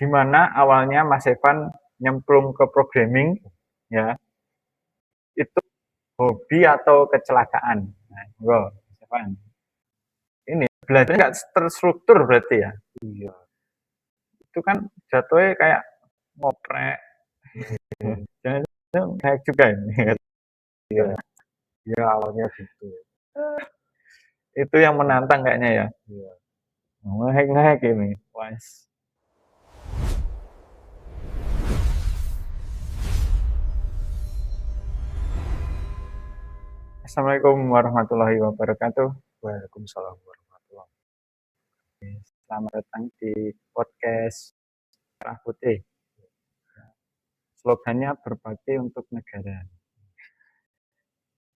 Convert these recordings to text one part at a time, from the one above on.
Gimana awalnya Mas Evan nyemplung ke programming, ya, itu hobi atau kecelakaan? Nah, Mas Evan. Ini belajar nggak terstruktur berarti ya? Iya. Itu kan jatuhnya kayak ngoprek. Jangan kayak juga ini. Iya, ya awalnya gitu. Itu yang menantang kayaknya ya. Iya. Ngehack ini. Wes. Assalamualaikum warahmatullahi wabarakatuh. Waalaikumsalam warahmatullahi wabarakatuh. Selamat datang di podcast Merah Putih. Slogannya berbakti untuk negara.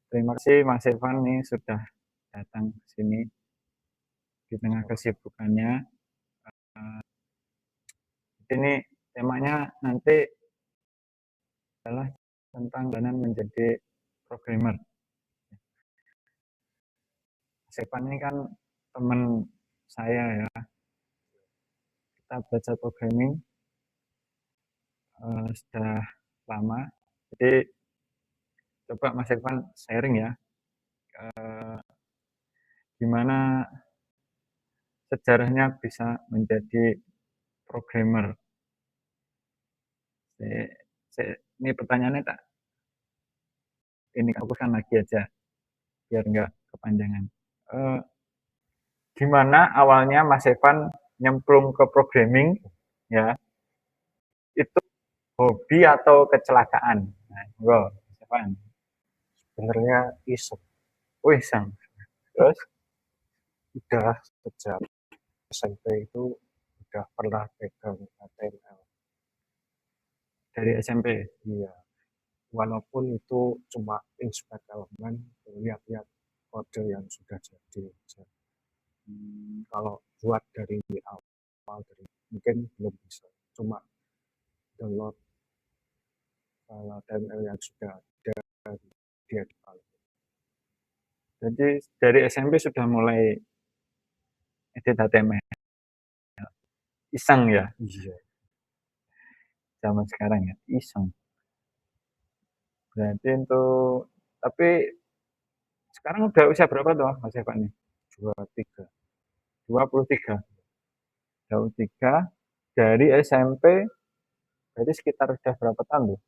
Terima kasih Mas Evan nih sudah datang ke sini di tengah kesibukannya. Ini temanya nanti adalah tentang bagaimana menjadi programmer. Mas Evan ini kan teman saya ya. Kita belajar programming sudah lama. Jadi coba Mas Evan sharing ya. Gimana sejarahnya bisa menjadi programmer. Ini pertanyaannya tak ini hapuskan lagi aja biar nggak kepanjangan. Gimana awalnya Mas Evan nyemplung ke programming, ya, itu hobi atau kecelakaan? Nah, Mas Evan. Sebenarnya iseng. Oh, iseng. Terus Udah sejak SMP itu udah pernah pegang HTML. dari SMP. Iya. Walaupun itu cuma inspect elemen, lihat-lihat kode yang sudah jadi. Kalau buat dari awal dari mungkin belum bisa. Cuma download file HTML yang sudah ada di depan. Jadi dari SMP sudah mulai edit HTML. Iseng ya, Iya. zaman sekarang ya, iseng. Berarti untuk tapi sekarang udah usia berapa tuh Mas Evan nih? 23. 23. 23 dari SMP berarti sekitar udah berapa tahun tuh?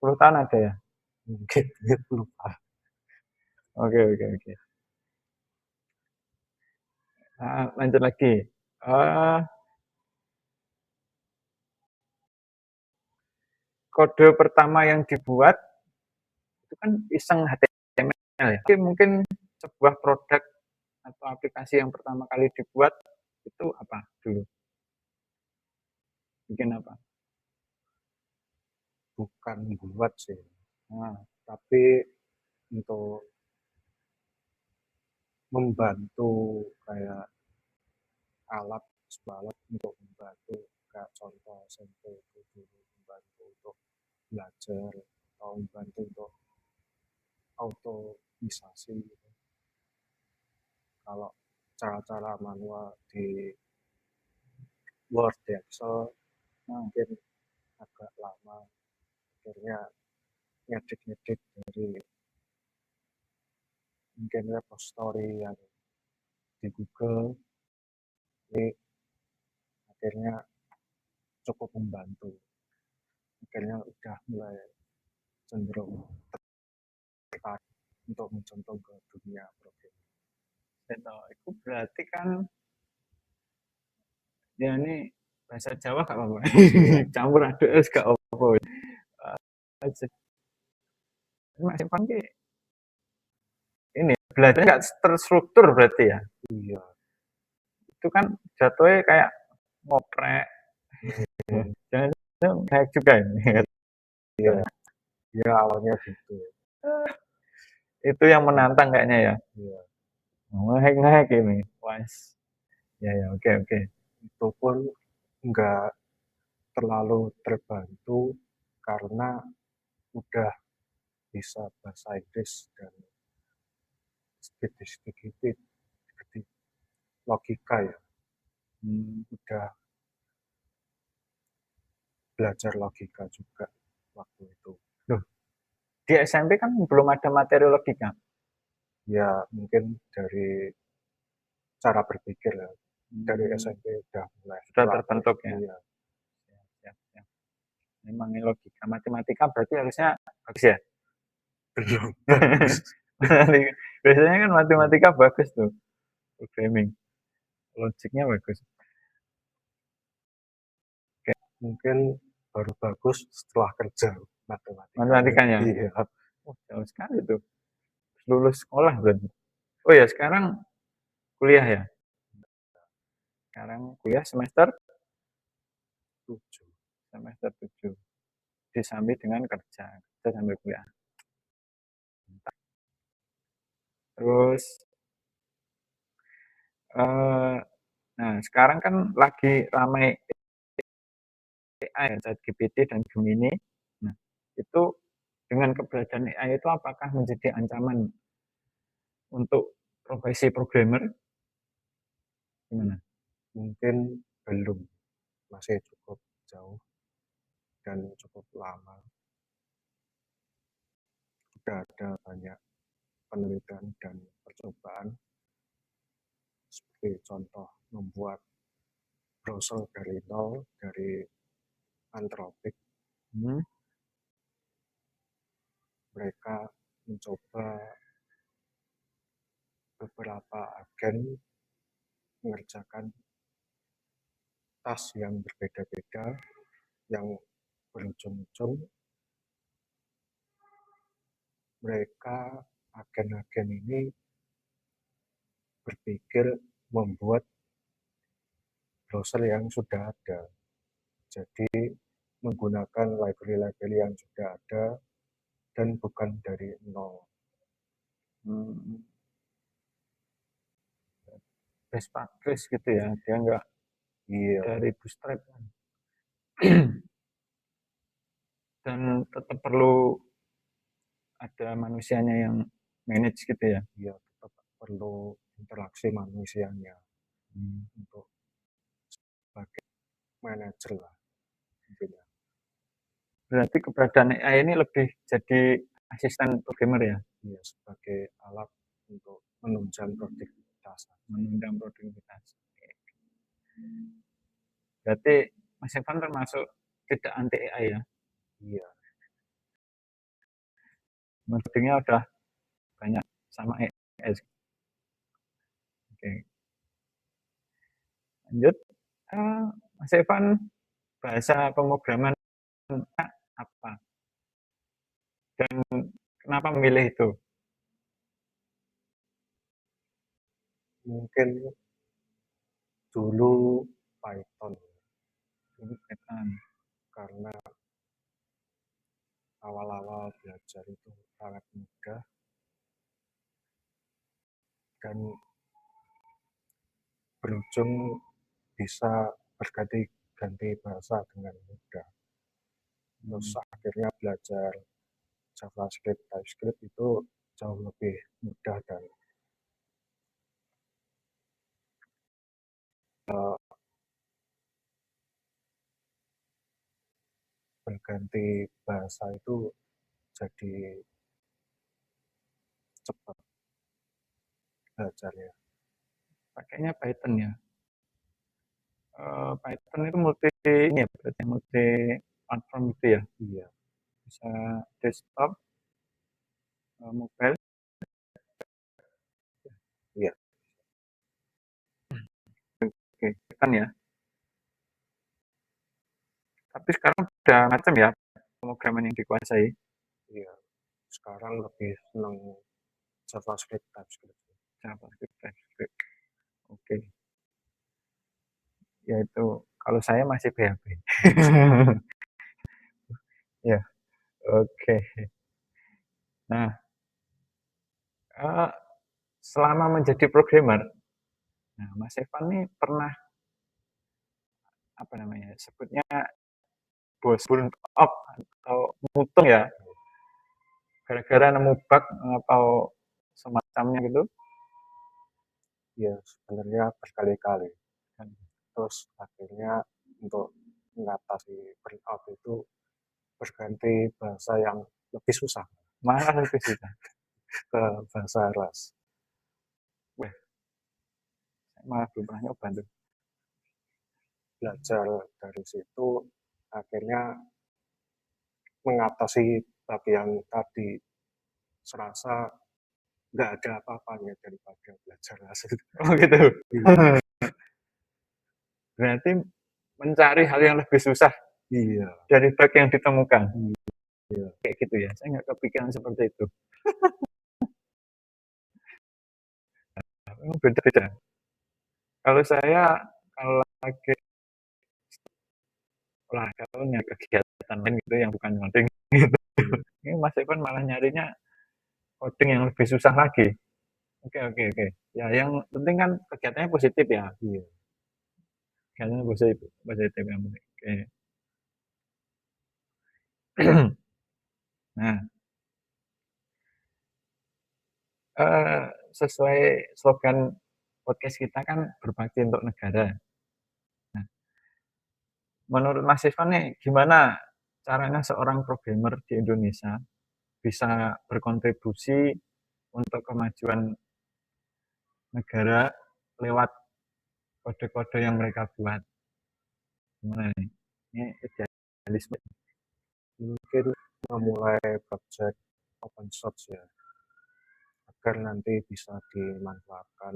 10 tahun ada ya? Mungkin lupa. Oke. Nah, lanjut lagi. Kode pertama yang dibuat itu kan iseng HTML ya. Mungkin sebuah produk atau aplikasi yang pertama kali dibuat itu apa dulu? Bikin apa? Bukan buat sih, Nah, tapi untuk membantu kayak alat sebalat untuk membantu kayak contoh SMP itu dulu membantu untuk belajar atau membantu untuk automisasi gitu. Kalau cara-cara manual di Word ya, Excel mungkin agak lama, akhirnya ngedit-ngedit dari mungkin repository yang di Google, ini akhirnya cukup membantu, akhirnya udah mulai cenderung tertarik untuk mencontoh ke dunia programming. itu berarti kan ya ini bahasa Jawa gak apa-apa. Campur aduk gak apa-apa. Mas Evan ini belajar nggak terstruktur berarti ya? Iya. Itu kan jatuhnya kayak ngoprek. Jangan kayak juga ini. Iya. Ya awalnya gitu. Itu yang menantang kayaknya ya. Iya. Ngehack ini. Wes. Ya, oke. Itu pun nggak terlalu terbantu karena udah bisa bahasa Inggris dan sedikit seperti logika ya. Udah belajar logika juga waktu itu. Loh, di SMP kan belum ada materi logika. Ya mungkin dari cara berpikir ya. Dari Hmm, SMP udah mulai sudah terlatih. terbentuk ya. Iya, Siap, siap, siap. Memang ini logika matematika berarti harusnya bagus ya. belum. Biasanya kan matematika bagus tuh, programming, logiknya bagus. Mungkin baru bagus setelah kerja matematika. Matematikanya, Iya, oh, jauh sekali tuh. Lulus sekolah berarti. Oh ya, sekarang kuliah ya. Sekarang kuliah semester 7. semester 7. Disambi dengan kerja, kerja sambil kuliah. Terus eh, nah sekarang kan lagi ramai AI, ChatGPT dan Gemini. Nah, itu dengan keberadaan AI itu apakah menjadi ancaman untuk profesi programmer? Gimana? Mungkin belum, masih cukup jauh dan cukup lama. Sudah ada banyak penelitian dan percobaan, seperti contoh membuat browser dari nol, dari Anthropic. Hmm? Mereka mencoba beberapa agen mengerjakan tas yang berbeda-beda, yang berujung-ujung mereka, agen-agen ini berpikir membuat browser yang sudah ada. Jadi menggunakan library-library yang sudah ada dan bukan dari nol. Hmm. Best practice gitu ya, dia nggak Iya, dari bootstrap kan. Dan tetap perlu ada manusianya yang manage gitu ya. iya tetap perlu interaksi manusianya untuk sebagai manajer lah intinya. Berarti keberadaan AI ini lebih jadi asisten programmer ya, Iya, sebagai alat untuk menunjang produktivitas. menunjang produktivitas. Berarti Mas Evan termasuk tidak anti AI ya. Iya, Codingnya udah banyak sama AI. Oke, lanjut. Mas Evan, bahasa pemrograman apa? Dan kenapa memilih itu? mungkin dulu Python, Dulu Python. karena awal-awal belajar itu sangat mudah dan berujung bisa berganti-ganti bahasa dengan mudah. Terus akhirnya belajar JavaScript, TypeScript itu jauh lebih mudah dan berganti bahasa itu jadi cepat belajarnya. Pakainya Python ya. Python itu multi ini ya, berarti multi platform gitu ya. Iya, Bisa desktop, mobile. iya. Oke, Python ya. Tapi sekarang udah macam ya pemrograman yang dikuasai. Iya, sekarang lebih senang JavaScript, TypeScript. JavaScript, TypeScript. Oke, yaitu kalau saya masih PHP. Ya, oke. Nah, eh, selama menjadi programmer, nah Mas Evan nih pernah apa namanya sebutnya bos burn up atau mutung ya, gara-gara nemu bug atau semacamnya gitu Ya, sebenarnya berkali-kali. kan. Terus akhirnya untuk mengatasi burnout berganti bahasa yang lebih susah, Malah lebih susah. ke bahasa ras. Wah, saya malah belum pernah nyoba tuh. Belajar dari situ akhirnya mengatasi bagian tadi, serasa nggak ada apa-apanya daripada belajar ras itu. Oh gitu. Iya, Berarti mencari hal yang lebih susah iya, dari bug yang ditemukan. iya. Kayak gitu ya. Saya nggak kepikiran seperti itu. Memang beda-beda. Kalau saya kalau lagi olahraga atau nyari kegiatan lain gitu yang bukan ngoding gitu. Ini Mas Evan malah nyarinya coding yang lebih susah lagi. Oke, oke, oke. Ya, yang penting kan kegiatannya positif ya. Iya. Kegiatannya positif, positif yang penting. Oke. Nah, eh, sesuai slogan podcast kita kan berbakti untuk negara. Nah, menurut Mas Evan nih, gimana caranya seorang programmer di Indonesia bisa berkontribusi untuk kemajuan negara lewat kode-kode yang mereka buat? Gimana nih? Ini idealisme. Mungkin memulai project open source ya, agar nanti bisa dimanfaatkan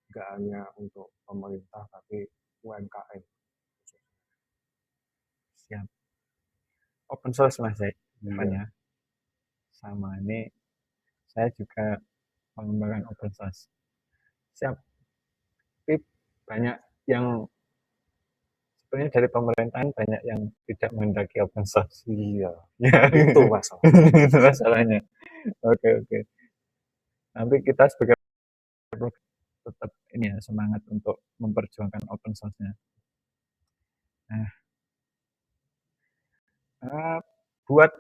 nggak hanya untuk pemerintah tapi UMKM. Siap. Open source Mas Evan Iya, ya. Sama ini saya juga mengembangkan open source. Siap. Tapi banyak yang sebenarnya dari pemerintahan banyak yang tidak menghendaki open source. iya, Ya, itu masalah. itu masalahnya. Oke, oke. Tapi kita sebagai tetap ini ya semangat untuk memperjuangkan open source-nya. Nah, eh, buat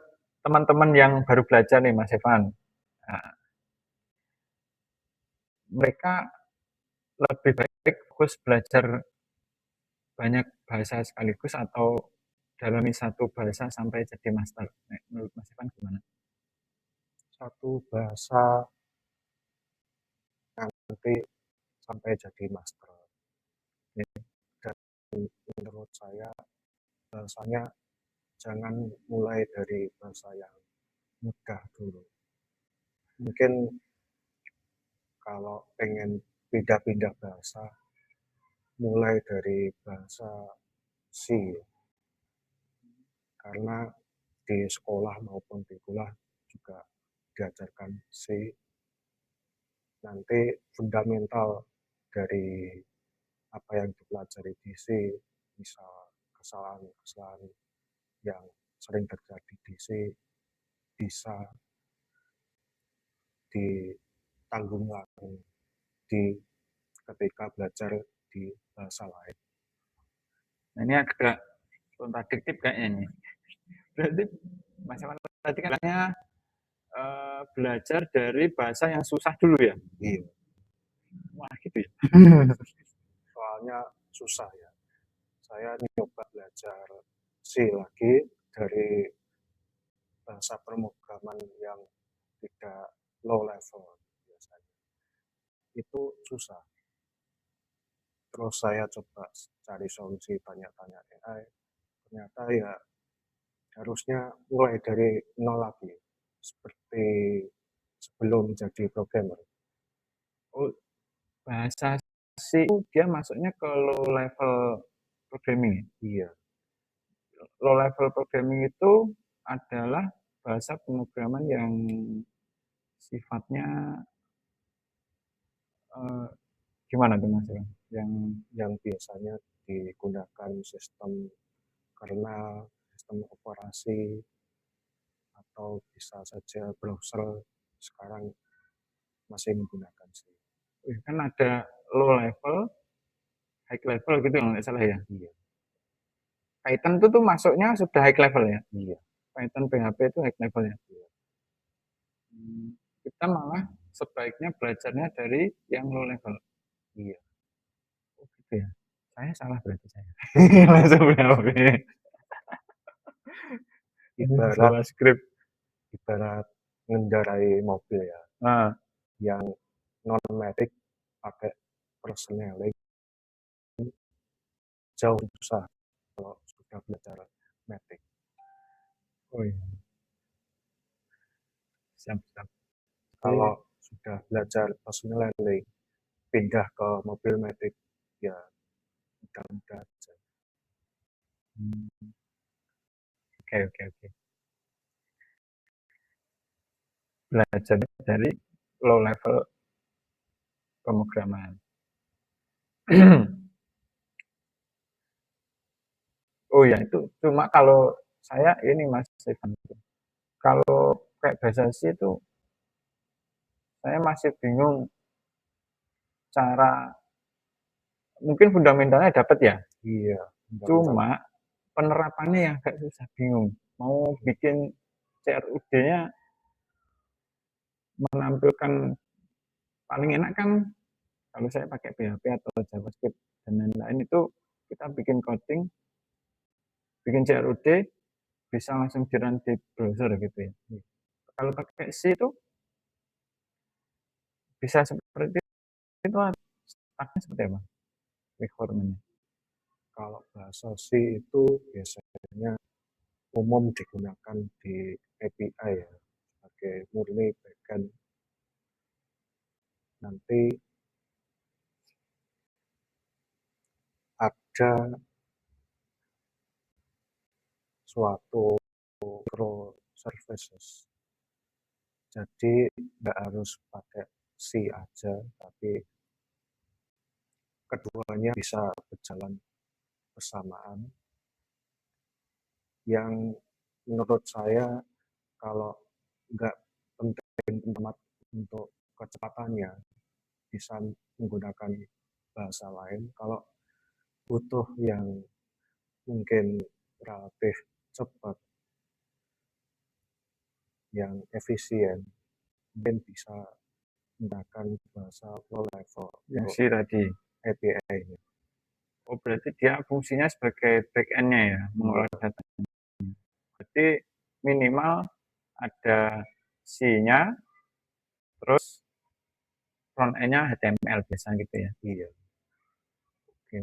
teman-teman yang baru belajar nih Mas Evan, nah, mereka lebih baik fokus belajar banyak bahasa sekaligus atau dalami satu bahasa sampai jadi master. Nah, menurut Mas Evan gimana? Satu bahasa nanti sampai jadi master. Dan menurut saya bahasanya jangan mulai dari bahasa yang mudah dulu. Mungkin kalau pengen pindah-pindah bahasa, mulai dari bahasa C, karena di sekolah maupun di kuliah juga diajarkan C. Nanti fundamental dari apa yang dipelajari di C, misal kesalahan-kesalahan yang sering terjadi di C, bisa ditanggulangi di ketika belajar di bahasa lain. Nah, ini agak kontradiktif kayaknya ini. Berarti Mas Evan tadi katanya belajar dari bahasa yang susah dulu ya? Iya, Wah gitu ya? soalnya susah ya. Saya nyoba belajar C lagi dari bahasa pemrograman yang tidak low level biasanya. Itu susah. Terus saya coba cari solusi tanya-tanya AI. Ternyata ya harusnya mulai dari nol lagi. Seperti sebelum jadi programmer. Oh, bahasa C itu dia masuknya ke low level programming. Iya, Low level programming itu adalah bahasa pemrograman yang sifatnya eh, gimana tuh Mas? Yang yang biasanya digunakan sistem kernel, sistem operasi, atau bisa saja browser sekarang masih menggunakan C. kan ada low level, high level gitu kalau nggak salah ya. Iya, Python itu tuh masuknya sudah high level ya. iya, Python PHP itu high level ya. iya, Kita malah sebaiknya belajarnya dari yang low level. iya. Oh, gitu ya. Saya salah berarti saya. Langsung PHP. ibarat JavaScript. ibarat ngendarai mobil ya, Nah, yang non matic pakai persneling jauh susah kalau sudah belajar matic. oh iya, siap. Kalau sudah belajar persneling pindah ke mobil matic ya mudah-mudah aja. Oke. Belajar dari low level pemrograman. Oh ya, itu cuma kalau saya ini Mas Stefan, kalau kayak bahasa C itu saya masih bingung cara, mungkin fundamentalnya dapat ya, Iya, fundamental. cuma penerapannya yang agak susah, bingung. Mau bikin CRUD-nya menampilkan paling enak kan kalau saya pakai PHP atau JavaScript dan lain-lain, itu kita bikin coding, bikin CRUD bisa langsung jalan di browser gitu ya. Kalau pakai C itu bisa seperti itu, startnya seperti apa requirement-nya? Kalau bahasa C itu biasanya umum digunakan di API ya, sebagai murni backend. Nanti ada suatu microservices. Jadi nggak harus pakai C aja, tapi keduanya bisa berjalan bersamaan. Yang menurut saya kalau nggak penting amat untuk kecepatannya, bisa menggunakan bahasa lain. Kalau butuh yang mungkin relatif cepat, yang efisien, mungkin bisa menggunakan bahasa low level Yang untuk C tadi. API. Oh, berarti dia fungsinya sebagai back-end-nya ya, mengolah data. Berarti minimal ada C-nya, terus front end-nya HTML biasa gitu ya. Iya. Oke.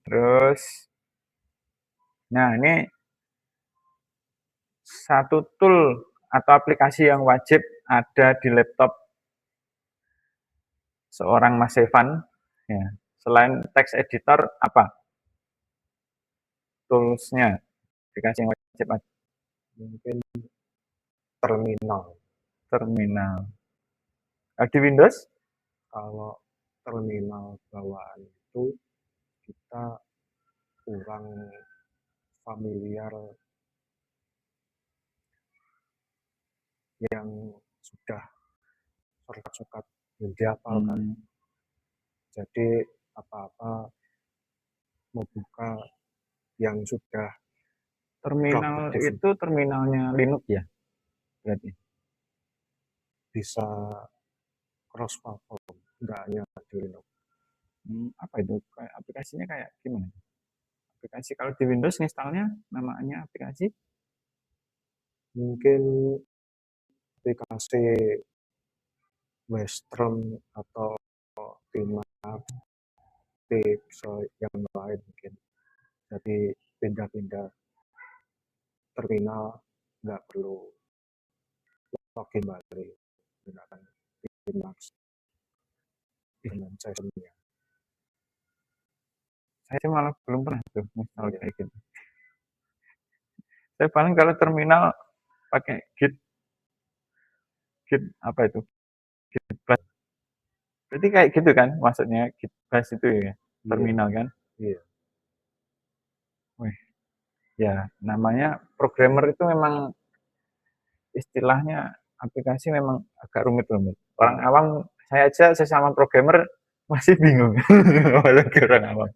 Terus, nah ini satu tool atau aplikasi yang wajib ada di laptop seorang Mas Evan, ya. Selain text editor, apa tools-nya, aplikasi yang wajib ada? Mungkin terminal. Terminal. Di Windows? Kalau terminal bawaan itu kita kurang familiar yang sudah shortcut yang dihafalkan. Jadi apa-apa membuka yang sudah Terminal itu terminalnya Linux ya, berarti. bisa cross platform, nggak hanya di Linux. Apa itu? Kayak aplikasinya kayak gimana? Aplikasi kalau di Windows installnya namanya aplikasi? Mungkin aplikasi Western atau Timap, tips yang lain mungkin. Jadi pindah-pindah terminal, nggak perlu login balik menggunakan Linux dengan sessionnya. Saya sih malah belum pernah tuh install Iya. kayak gitu. Saya paling kalau terminal pakai Git apa itu? Git bash. Berarti kayak gitu kan maksudnya Git bash itu ya, terminal kan? Iya. Wih, ya namanya programmer itu memang istilahnya aplikasi memang agak rumit-rumit. Orang awam, saya aja sesama programmer masih bingung. Apalagi orang awam.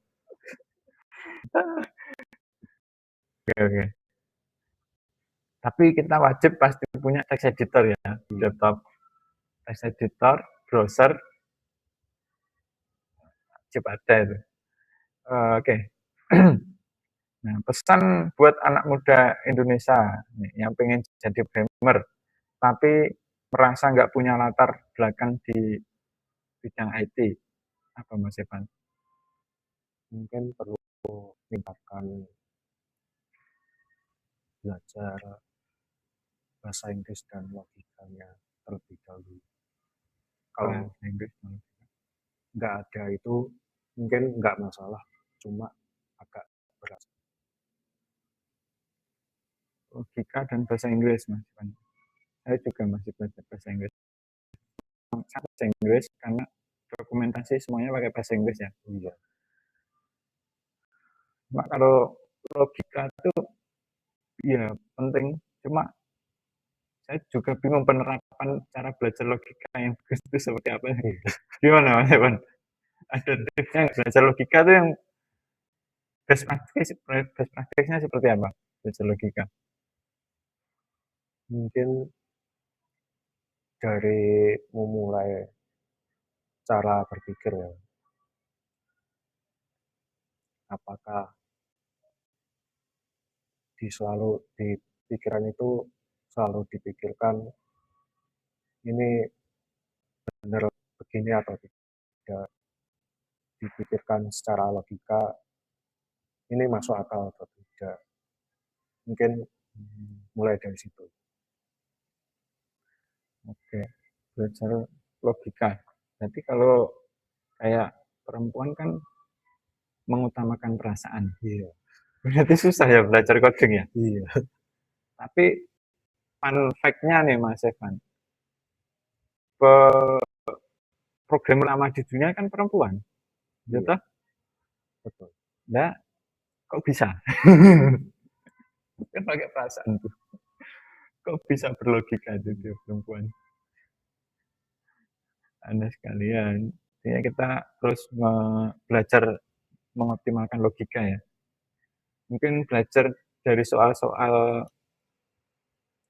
Oke. Tapi kita wajib pasti punya text editor ya, laptop. Text editor, browser, wajib ada itu. Oke. Nah, pesan buat anak muda Indonesia nih, yang pengen jadi programmer, tapi merasa nggak punya latar belakang di bidang IT, apa Mas Evan? Mungkin perlu tingkatkan belajar bahasa Inggris dan logikanya terlebih dahulu. Kalau Bahasa Inggris. nggak ada itu mungkin nggak masalah, cuma agak berat. Logika dan bahasa Inggris, Mas Evan. Saya juga masih belajar bahasa Inggris. Bahasa Inggris karena dokumentasi semuanya pakai bahasa Inggris ya. Iya, Cuma kalau logika itu ya penting, cuma saya juga bingung penerapan cara belajar logika yang bagus itu seperti apa. iya. Gimana Mas Evan? Ada tipsnya belajar logika itu yang best practice-nya seperti apa? Belajar logika. Mungkin dari memulai cara berpikir ya. Apakah di pikiran itu selalu dipikirkan ini benar begini atau tidak, dipikirkan secara logika ini masuk akal atau tidak. Mungkin mulai dari situ. Oke, belajar logika. Jadi kalau kayak perempuan kan mengutamakan perasaan. Iya, Berarti susah ya belajar coding ya. iya, Tapi fun fact-nya nih Mas Evan, pe- programmer lama di dunia kan perempuan. iya, Gitu? betul. Nah, kok bisa? Kan pakai perasaan tuh. Kok bisa berlogika itu dia perempuan? Anda sekalian. Artinya kita terus belajar mengoptimalkan logika ya. Mungkin belajar dari soal-soal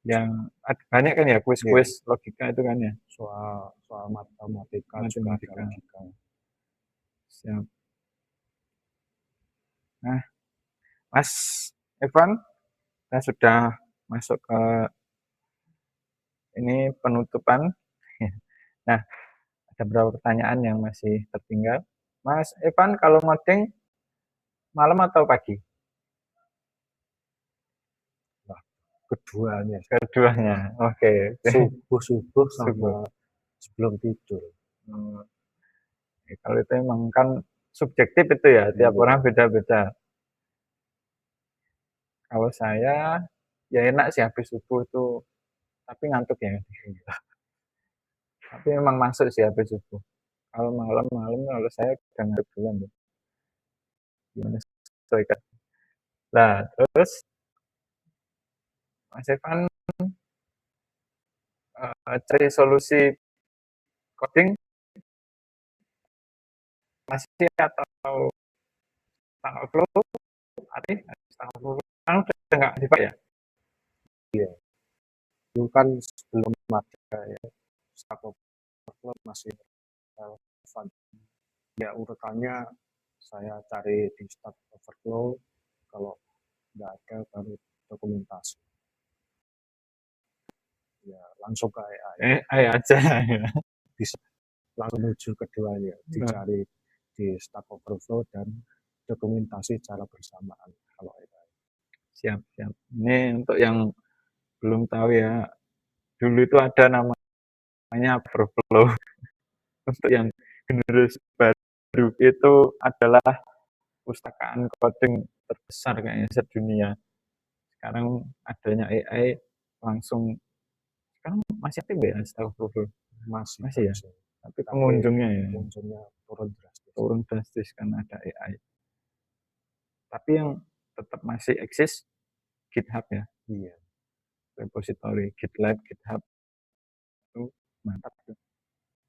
yang banyak kan ya Iya, kuis-kuis logika itu kan ya. soal soal matematika juga ada Matematika. logika. Siap. Nah, Mas Evan, kita sudah masuk ke ini penutupan. Nah, ada beberapa pertanyaan yang masih tertinggal. Mas Evan, kalau ngoding malam atau pagi? Nah, keduanya Keduanya. Oke. subuh-subuh sama Subuh. sebelum tidur. Hmm, kalau itu emang kan subjektif itu ya, tiap Iya, orang beda-beda. Kalau saya ya enak sih habis subuh itu, tapi ngantuk ya. Tapi memang masuk sih habis subuh. Kalau malam-malam kalau saya udah ngantuk duluan tuh. Gimana sesuaikan. Nah, terus Mas Evan cari solusi coding masih atau Stack Overflow? Arti Stack Overflow kan udah nggak dipakai ya? iya. Dulu kan sebelum ada ya, Stack Overflow masih relevan. Ya urutannya saya cari di Stack Overflow, kalau nggak ada baru dokumentasi. Ya langsung ke AI. Ayo aja. Bisa langsung menuju keduanya, dicari di Stack Overflow dan dokumentasi cara bersamaan kalau AI. Siap, siap. Ini untuk yang belum tahu ya, dulu itu ada namanya Overflow. Untuk yang generasi baru itu adalah pustakaan coding terbesar kayaknya sedunia. Sekarang adanya AI langsung sekarang masih aktif ya Stack Overflow? Masih Masih ya? harusnya, Tapi tapi pengunjungnya ya pengunjungnya turun drastis. turun drastis karena ada AI. Tapi yang tetap masih eksis GitHub ya, Iya, repository GitLab, GitHub itu mantap tuh.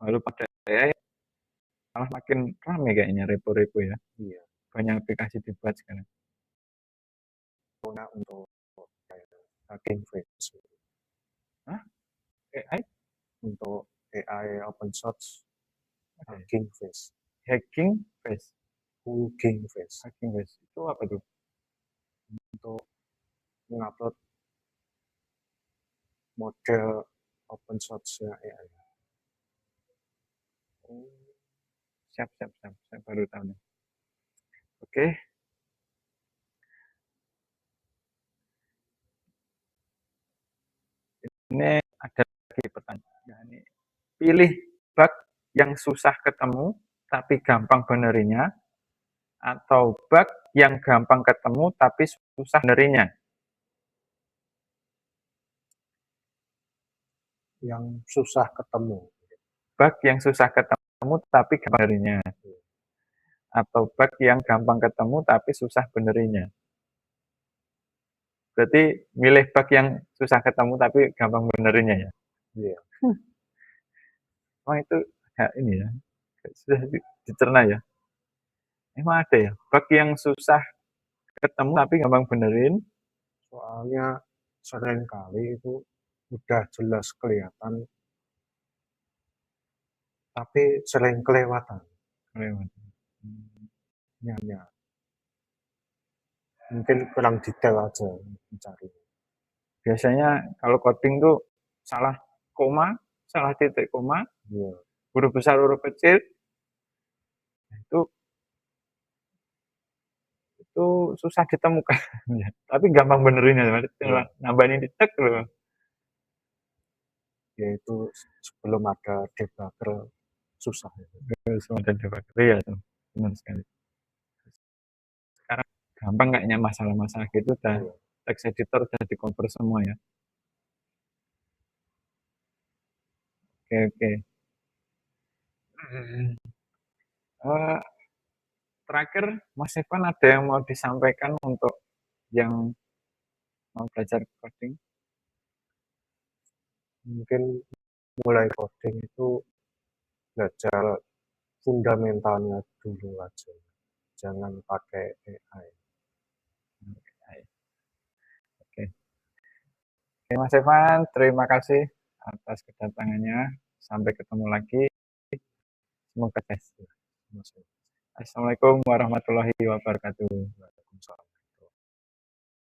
Lalu pada AI malah makin ramai kayaknya repo-repo ya. iya. Banyak aplikasi dibuat sekarang. Pokoknya untuk hacking face, Hah? AI? untuk AI open source Ada ya? hacking face, Hacking face. Hugging face. Hacking face. Itu apa tuh? untuk mengupload model open source-nya AI. Oh, siap, siap, siap. Saya baru tahu nih. Oke. Ini ada lagi pertanyaan. Ya, ini pilih bug yang susah ketemu tapi gampang benerinnya, atau bug yang gampang ketemu tapi susah benerinya. Yang susah ketemu. Bug yang susah ketemu tapi gampang benerinya, atau bug yang gampang ketemu tapi susah benerinya. Berarti milih bug yang susah ketemu tapi gampang benerinya ya. Iya. Oh itu ya, ini ya sudah dicerna ya. Emang ada ya bug yang susah ketemu tapi gampang benerin. Soalnya sering kali itu udah jelas kelihatan, tapi sering kelewatan. Lewat. Ya. Mungkin kurang detail aja mencari. Biasanya kalau coding tuh salah koma, salah titik koma, Iya. huruf besar huruf kecil, itu susah ditemukan. Ya. Tapi gampang benerinnya, Iya. nambahin titik loh. Yaitu sebelum ada debugger susah. Semua ada debugger ya tuh, benar sekali. Sekarang gampang kayaknya masalah-masalah gitu udah Iya. text editor udah di cover semua ya. Oke, oke. Eh, terakhir Mas Evan ada yang mau disampaikan untuk yang mau belajar coding? Mungkin mulai coding itu belajar fundamentalnya dulu aja. Jangan pakai AI. Oke. Oke, Mas Evan, terima kasih atas kedatangannya. Sampai ketemu lagi. Semoga sukses. Assalamualaikum warahmatullahi wabarakatuh.